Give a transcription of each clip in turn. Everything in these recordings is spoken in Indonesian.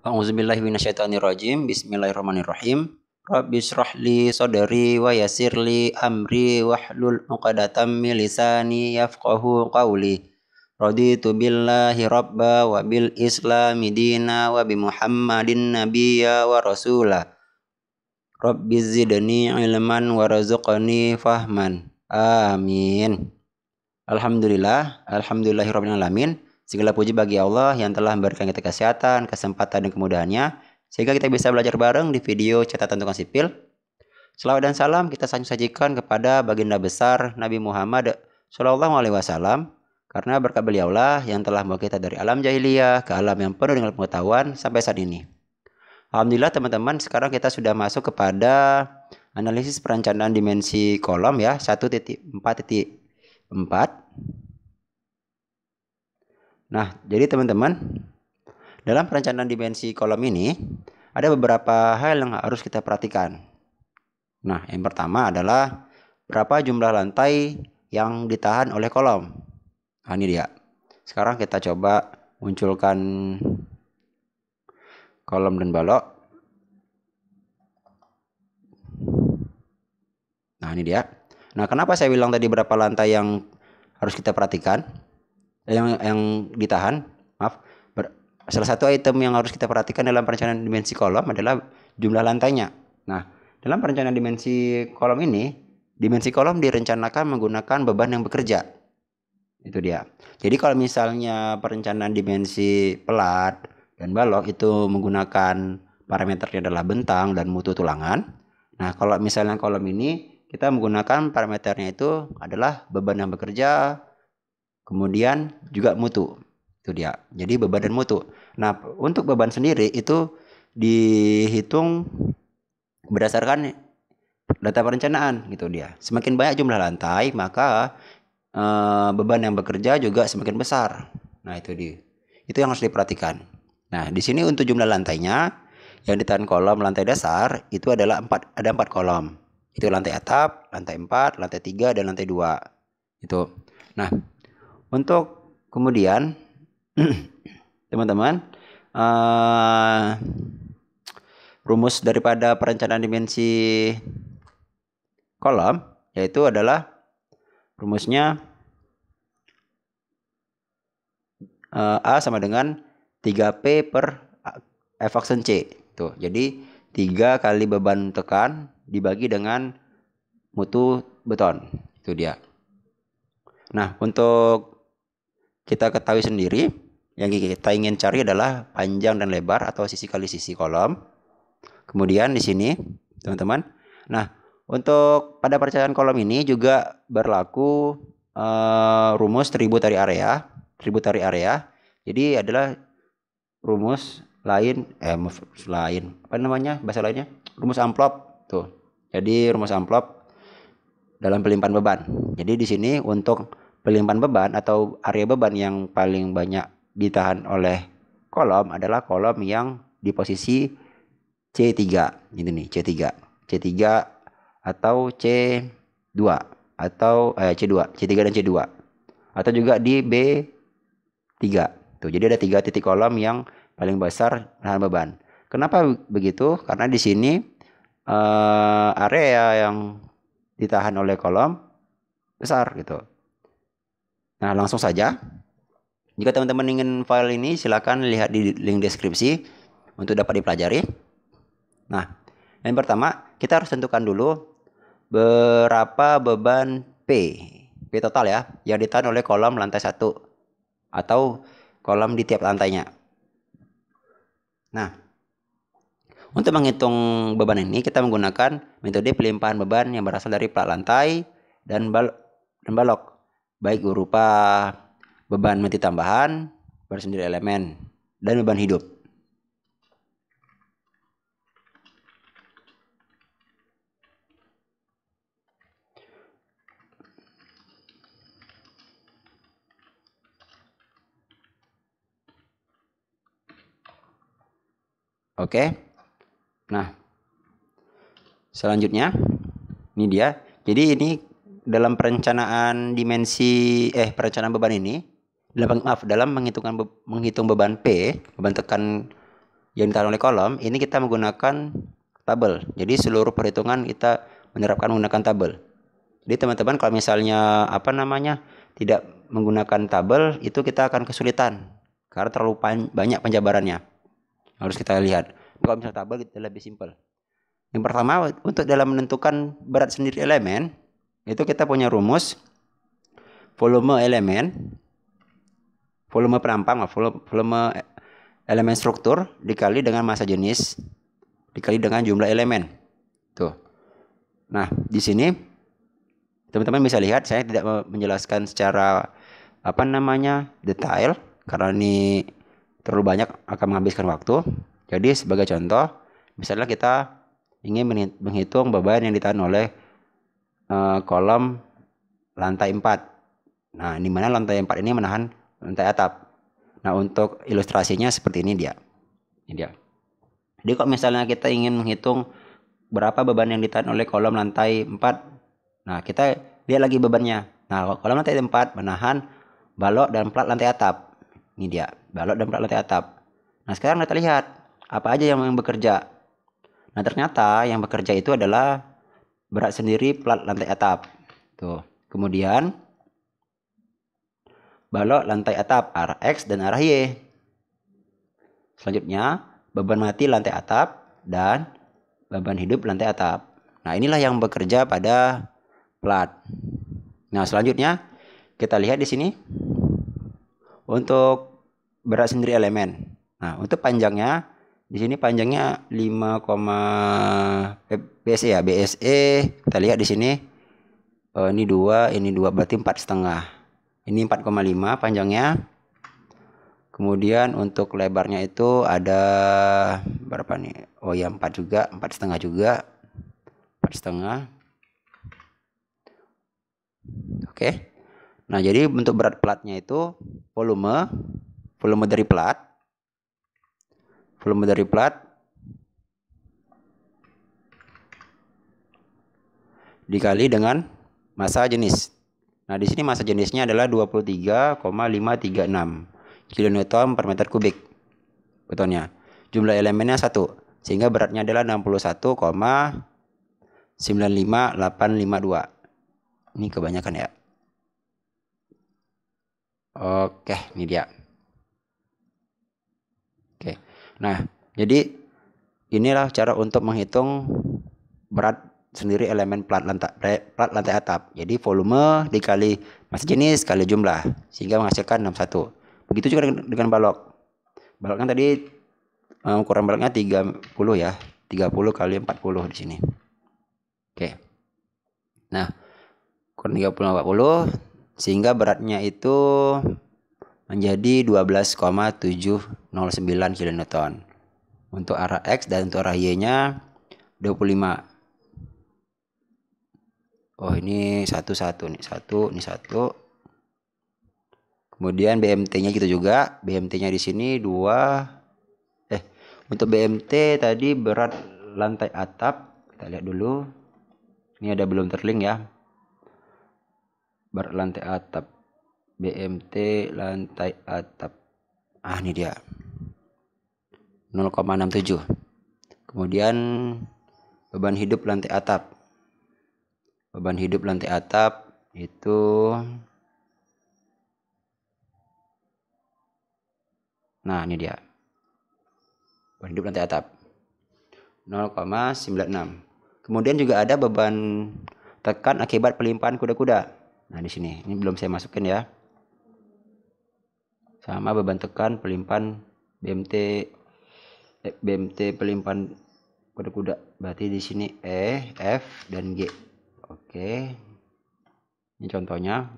A'udzubillahi minasyaitonirrajim. Bismillahirrahmanirrahim. Rabbi shrah li sadri wa yassir li amri wahlul 'uqdatam min lisani yafqahu qawli. Raditu billahi rabba wa bil islami dina wa bi Muhammadin nabiyya wa rasula. Rabbi zidni ilman warzuqni fahman. Amin. Alhamdulillahirabbil alamin. Segala puji bagi Allah yang telah memberikan kita kesehatan, kesempatan, dan kemudahannya sehingga kita bisa belajar bareng di video catatan tukang sipil. Selawat dan salam kita sajikan kepada baginda besar Nabi Muhammad Shallallahu Alaihi Wasallam, karena berkat beliaulah yang telah membawa kita dari alam jahiliyah ke alam yang penuh dengan pengetahuan sampai saat ini. Alhamdulillah teman-teman, sekarang kita sudah masuk kepada analisis perencanaan dimensi kolom ya, 1.4.4. Nah, jadi teman-teman, dalam perencanaan dimensi kolom ini ada beberapa hal yang harus kita perhatikan. Nah, yang pertama adalah berapa jumlah lantai yang ditahan oleh kolom. Nah, ini dia. Sekarang kita coba munculkan kolom dan balok. Nah, ini dia. Nah, kenapa saya bilang tadi berapa lantai yang harus kita perhatikan? Yang ditahan, maaf. Salah satu item yang harus kita perhatikan dalam perencanaan dimensi kolom adalah jumlah lantainya. Nah, dalam perencanaan dimensi kolom ini, dimensi kolom direncanakan menggunakan beban yang bekerja. Itu dia. Jadi kalau misalnya perencanaan dimensi pelat dan balok itu menggunakan parameternya adalah bentang dan mutu tulangan. Nah, kalau misalnya kolom ini kita menggunakan parameternya itu adalah beban yang bekerja, kemudian juga mutu. Itu dia. Jadi beban dan mutu. Nah, untuk beban sendiri itu dihitung berdasarkan data perencanaan gitu dia. Semakin banyak jumlah lantai, maka beban yang bekerja juga semakin besar. Nah, itu dia. Itu yang harus diperhatikan. Nah, di sini untuk jumlah lantainya yang ditahan kolom lantai dasar itu adalah 4, ada 4 kolom. Itu lantai atap, lantai 4, lantai 3, dan lantai 2. Itu. Nah, untuk kemudian teman-teman, rumus daripada perencanaan dimensi kolom yaitu adalah rumusnya A sama dengan 3P per F aksen C. Tuh, jadi 3 kali beban tekan dibagi dengan mutu beton. Itu dia. Nah, untuk kita ketahui sendiri, yang kita ingin cari adalah panjang dan lebar atau sisi kali sisi kolom. Kemudian di sini, teman-teman. Nah, untuk pada perencanaan kolom ini juga berlaku rumus tributary area. Tributary area. Jadi adalah rumus lain, apa namanya bahasa lainnya? Rumus amplop. Tuh. Jadi rumus amplop dalam pelimpahan beban. Jadi di sini untuk pelimpahan beban atau area beban yang paling banyak ditahan oleh kolom adalah kolom yang di posisi C3. Ini nih, C3. C3 atau C2 atau C2, C3 dan C2. Atau juga di B3. Tuh, jadi ada 3 titik kolom yang paling besar nahan beban. Kenapa begitu? Karena di sini area yang ditahan oleh kolom besar gitu. Nah, langsung saja. Jika teman-teman ingin file ini, silakan lihat di link deskripsi untuk dapat dipelajari. Nah, yang pertama kita harus tentukan dulu berapa beban P total ya yang ditahan oleh kolom lantai 1 atau kolom di tiap lantainya. Nah, untuk menghitung beban ini kita menggunakan metode pelimpahan beban yang berasal dari plat lantai dan balok, baik berupa beban mati tambahan, bersendiri elemen, dan beban hidup. Oke. Nah, selanjutnya ini dia. Jadi ini dalam perencanaan beban ini, dalam menghitung beban P, beban tekan yang ditahan oleh kolom, ini kita menggunakan tabel. Jadi seluruh perhitungan kita menerapkan menggunakan tabel. Jadi teman-teman kalau misalnya tidak menggunakan tabel, itu kita akan kesulitan karena terlalu banyak penjabarannya. Harus kita lihat. Kalau misalnya tabel itu lebih simpel. Yang pertama, untuk dalam menentukan berat sendiri elemen, itu kita punya rumus volume elemen, volume penampang, volume elemen struktur dikali dengan massa jenis dikali dengan jumlah elemen. Tuh. Nah, di sini teman-teman bisa lihat saya tidak menjelaskan secara detail karena ini terlalu banyak akan menghabiskan waktu. Jadi sebagai contoh, misalnya kita ingin menghitung beban yang ditahan oleh kolom lantai 4. Nah, di mana lantai 4 ini menahan lantai atap. Nah, untuk ilustrasinya seperti ini dia. Ini dia. Jadi kalau misalnya kita ingin menghitung berapa beban yang ditahan oleh kolom lantai 4. Nah, kita lihat lagi bebannya. Nah, kolom lantai 4 menahan balok dan plat lantai atap. Ini dia, balok dan plat lantai atap. Nah, sekarang kita lihat apa aja yang bekerja. Nah, ternyata yang bekerja itu adalah berat sendiri plat lantai atap. Tuh. Kemudian balok lantai atap arah X dan arah Y. Selanjutnya, beban mati lantai atap dan beban hidup lantai atap. Nah, inilah yang bekerja pada plat. Nah, selanjutnya kita lihat di sini untuk berat sendiri elemen. Nah, untuk panjangnya di sini panjangnya 5, BSE ya, BSE. Kita lihat di sini ini 2 berarti 4,5. Ini 4,5 panjangnya. Kemudian untuk lebarnya itu ada berapa nih? Oh ya, 4 juga, 4,5 juga. 4,5. Oke. Nah, jadi untuk berat platnya itu volume dari plat dikali dengan massa jenis. Nah, di sini massa jenisnya adalah 23,536 kilonewton per meter kubik betonnya. Jumlah elemennya 1, sehingga beratnya adalah 61,95852. Ini kebanyakan ya. Oke, ini dia. Oke. Nah, jadi inilah cara untuk menghitung berat sendiri elemen plat lantai atap. Jadi volume dikali massa jenis kali jumlah sehingga menghasilkan 61. Begitu juga dengan balok. Balok kan tadi ukuran baloknya 30 ya. 30 kali 40 di sini. Oke. Nah, ukuran 30 40 sehingga beratnya itu menjadi 12,709 kilonewton. Untuk arah X dan untuk arah Y-nya 25. Oh, ini satu nih, ini satu. Kemudian BMT-nya gitu juga. BMT-nya di sini 2. Untuk BMT tadi berat lantai atap, kita lihat dulu. Ini ada belum terlink ya. Berat lantai atap. BMT lantai atap. Ah, ini dia. 0,67. Kemudian beban hidup lantai atap. Beban hidup lantai atap itu nah, ini dia. Beban hidup lantai atap 0,96. Kemudian juga ada beban tekan akibat pelimpahan kuda-kuda. Nah, di sini. Ini belum saya masukin ya. Sama beban tekan pelimpahan BMT pelimpahan kuda-kuda. Berarti di sini E, F dan G. Oke. Ini contohnya.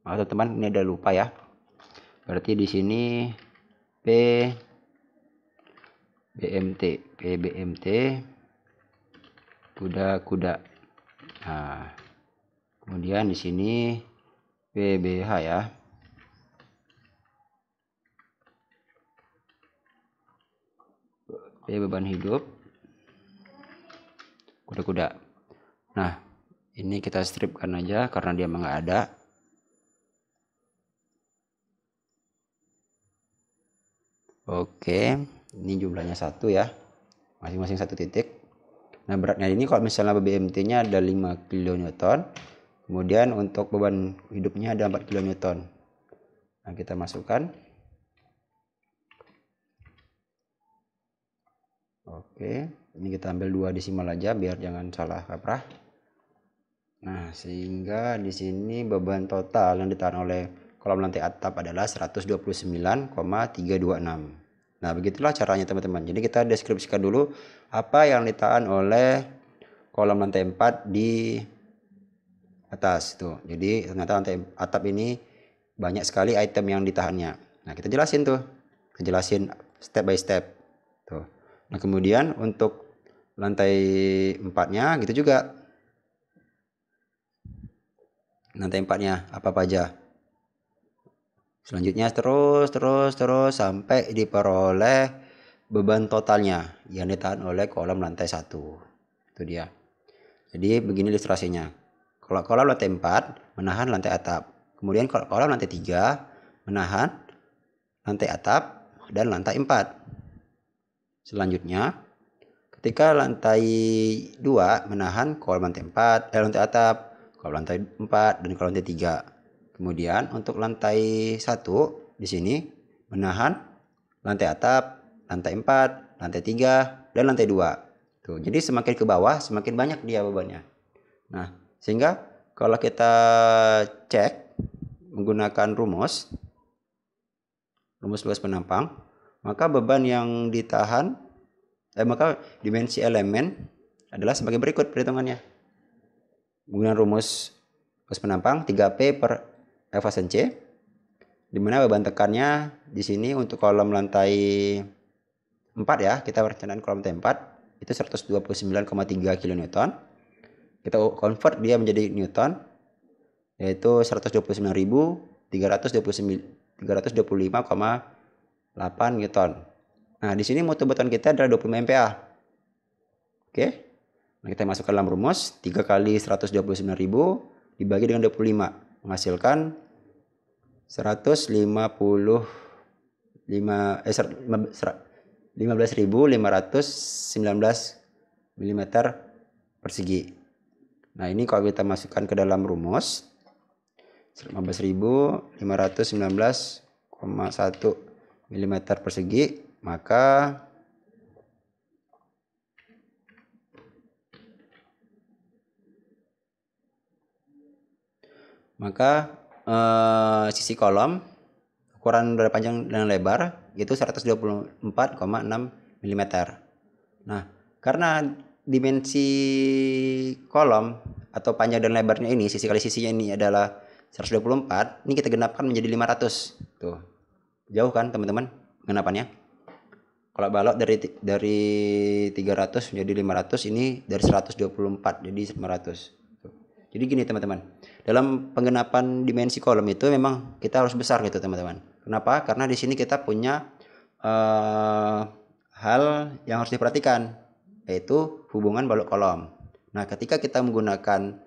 Teman-teman ini ada lupa ya. Berarti di sini P BMT kuda-kuda. Nah, kemudian di sini PBH ya. P beban hidup kuda-kuda. Nah, ini kita stripkan aja karena dia nggak ada. Oke. Ini jumlahnya 1 ya. Masing-masing 1 titik. Nah, beratnya ini kalau misalnya BBMT-nya ada 5 kN. Kemudian untuk beban hidupnya ada 4 kN. Nah, kita masukkan. Oke, ini kita ambil 2 desimal aja biar jangan salah kaprah. Nah, sehingga di sini beban total yang ditahan oleh kolom lantai atap adalah 129,326. Nah, begitulah caranya teman-teman. Jadi kita deskripsikan dulu apa yang ditahan oleh kolom lantai 4 di atas tuh. Jadi ternyata lantai atap ini banyak sekali item yang ditahannya. Nah, kita jelasin tuh. Kita jelasin step by step. Tuh. Nah, kemudian untuk lantai 4-nya gitu juga. Lantai 4-nya apa aja. Selanjutnya terus sampai diperoleh beban totalnya yang ditahan oleh kolom lantai 1. Itu dia. Jadi begini ilustrasinya. Kalau kolom lantai 4 menahan lantai atap. Kemudian kalau kolom lantai 3 menahan lantai atap dan lantai 4. Selanjutnya ketika lantai 2 menahan kolom lantai 4, lantai atap, kolom lantai 4 dan kolom lantai 3. Kemudian untuk lantai 1 di sini menahan lantai atap, lantai 4, lantai 3 dan lantai 2. Tuh, jadi semakin ke bawah semakin banyak dia bebannya. Nah, sehingga kalau kita cek menggunakan rumus luas penampang, maka beban yang ditahan maka dimensi elemen adalah sebagai berikut perhitungannya. Menggunakan rumus luas penampang 3P per F(C), di mana beban tekannya di sini untuk kolom lantai 4 ya, kita perencanaan kolom lantai 4 itu 129,3 kN. Kita convert dia menjadi newton, yaitu 129.325,8 newton. Nah, di sini mutu beton kita adalah 25 MPa. Oke. Nah, kita masukkan dalam rumus 3 kali 129.000 dibagi dengan 25 menghasilkan 15.519 mm persegi. Nah, ini kalau kita masukkan ke dalam rumus 15.519,1 mm persegi, maka sisi kolom ukuran dari panjang dan lebar itu 124,6 mm. Nah, karena dimensi kolom atau panjang dan lebarnya ini, sisi kali sisinya ini adalah 124, ini kita genapkan menjadi 500. Tuh. Jauh kan teman-teman genapannya? Kalau balok dari 300 menjadi 500, ini dari 124 jadi 500. Tuh. Jadi gini teman-teman. Dalam penggenapan dimensi kolom itu memang kita harus besar gitu teman-teman. Kenapa? Karena di sini kita punya hal yang harus diperhatikan, yaitu hubungan balok kolom. Nah, ketika kita menggunakan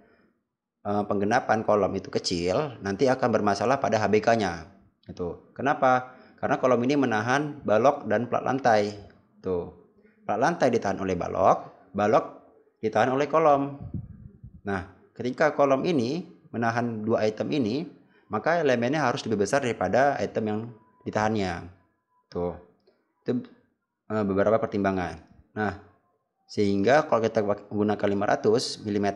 penggenapan kolom itu kecil, nanti akan bermasalah pada HBK-nya. Itu. Kenapa? Karena kolom ini menahan balok dan plat lantai. Tuh. Plat lantai ditahan oleh balok, balok ditahan oleh kolom. Nah, ketika kolom ini menahan dua item ini, maka elemennya harus lebih besar daripada item yang ditahannya. Tuh. Itu beberapa pertimbangan. Nah, sehingga kalau kita menggunakan 500 mm,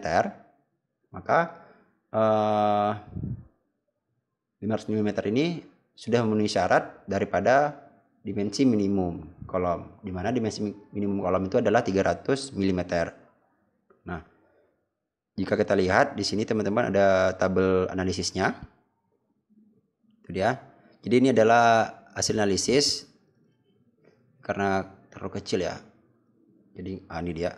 maka 500 mm ini sudah memenuhi syarat daripada dimensi minimum kolom, di mana dimensi minimum kolom itu adalah 300 mm. Nah, jika kita lihat di sini teman-teman ada tabel analisisnya. Itu dia. Jadi ini adalah hasil analisis karena terlalu kecil ya. Jadi ini dia.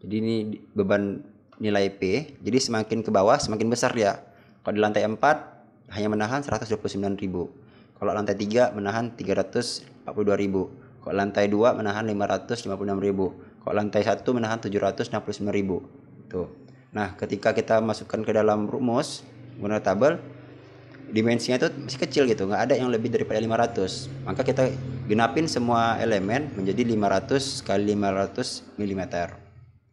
Jadi ini beban nilai P. Jadi semakin ke bawah semakin besar dia. Kalau di lantai 4 hanya menahan 129.000. Kalau lantai 3 menahan 342.000. Kalau lantai 2 menahan 556.000. Kalau lantai 1 menahan 769.000. Tuh. Nah, ketika kita masukkan ke dalam rumus menggunakan tabel, dimensinya itu masih kecil gitu, nggak ada yang lebih daripada 500. Maka kita genapin semua elemen menjadi 500 kali 500 mm.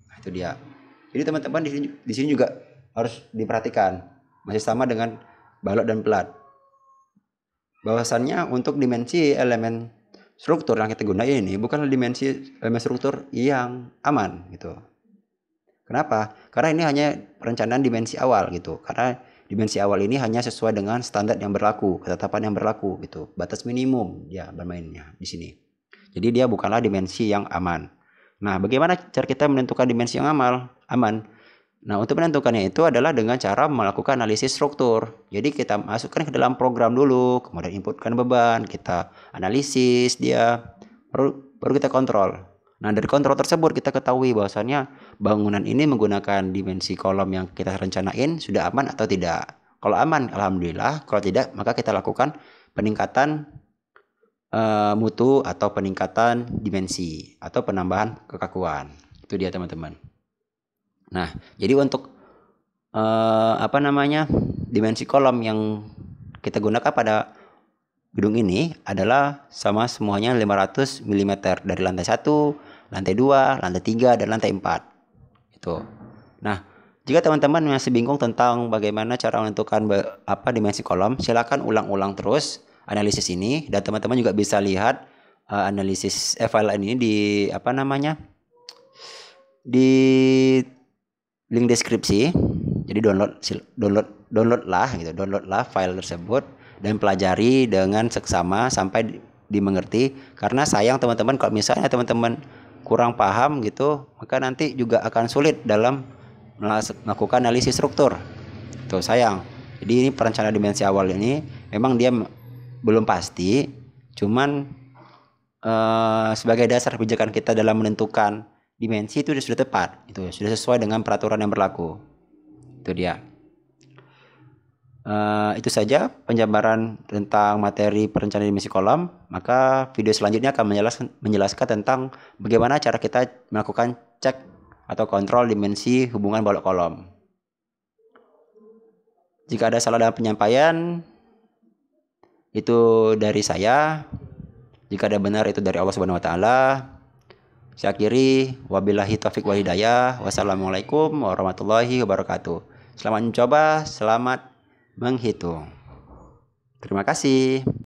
Nah, itu dia. Jadi teman-teman di sini juga harus diperhatikan, masih sama dengan balok dan pelat. Bahwasannya untuk dimensi elemen struktur yang kita gunain ini bukanlah dimensi elemen struktur yang aman gitu. Kenapa? Karena ini hanya perencanaan dimensi awal gitu. Karena dimensi awal ini hanya sesuai dengan standar yang berlaku, ketetapan yang berlaku gitu. Batas minimum dia bermainnya di sini. Jadi dia bukanlah dimensi yang aman. Nah, bagaimana cara kita menentukan dimensi yang aman? Nah, untuk menentukannya itu adalah dengan cara melakukan analisis struktur. Jadi kita masukkan ke dalam program dulu, kemudian inputkan beban, kita analisis dia, baru kita kontrol. Nah, dari kontrol tersebut kita ketahui bahwasannya bangunan ini menggunakan dimensi kolom yang kita rencanain sudah aman atau tidak. Kalau aman, alhamdulillah. Kalau tidak, maka kita lakukan peningkatan mutu atau peningkatan dimensi atau penambahan kekakuan. Itu dia teman-teman. Nah, jadi untuk dimensi kolom yang kita gunakan pada gedung ini adalah sama semuanya 500 mm dari lantai 1, lantai 2, lantai 3, dan lantai 4. Itu. Nah, jika teman-teman masih bingung tentang bagaimana cara menentukan dimensi kolom, silakan ulang-ulang terus analisis ini, dan teman-teman juga bisa lihat analisis file ini di link deskripsi. Jadi downloadlah file tersebut dan pelajari dengan seksama sampai dimengerti. Karena sayang teman-teman kalau misalnya teman-teman kurang paham gitu, maka nanti juga akan sulit dalam melakukan analisis struktur. Tuh sayang. Jadi ini perencanaan dimensi awal ini memang dia belum pasti, cuman sebagai dasar kebijakan kita dalam menentukan dimensi itu sudah tepat, itu sudah sesuai dengan peraturan yang berlaku. Itu dia. Itu saja penjabaran tentang materi perencanaan dimensi kolom. Maka video selanjutnya akan menjelaskan tentang bagaimana cara kita melakukan cek atau kontrol dimensi hubungan balok kolom. Jika ada salah dalam penyampaian, itu dari saya. Jika ada benar, itu dari Allah Subhanahu wa taala. Saya akhiri, wabillahi taufik wal hidayah. Wassalamualaikum warahmatullahi wabarakatuh. Selamat mencoba, selamat menghitung. Terima kasih.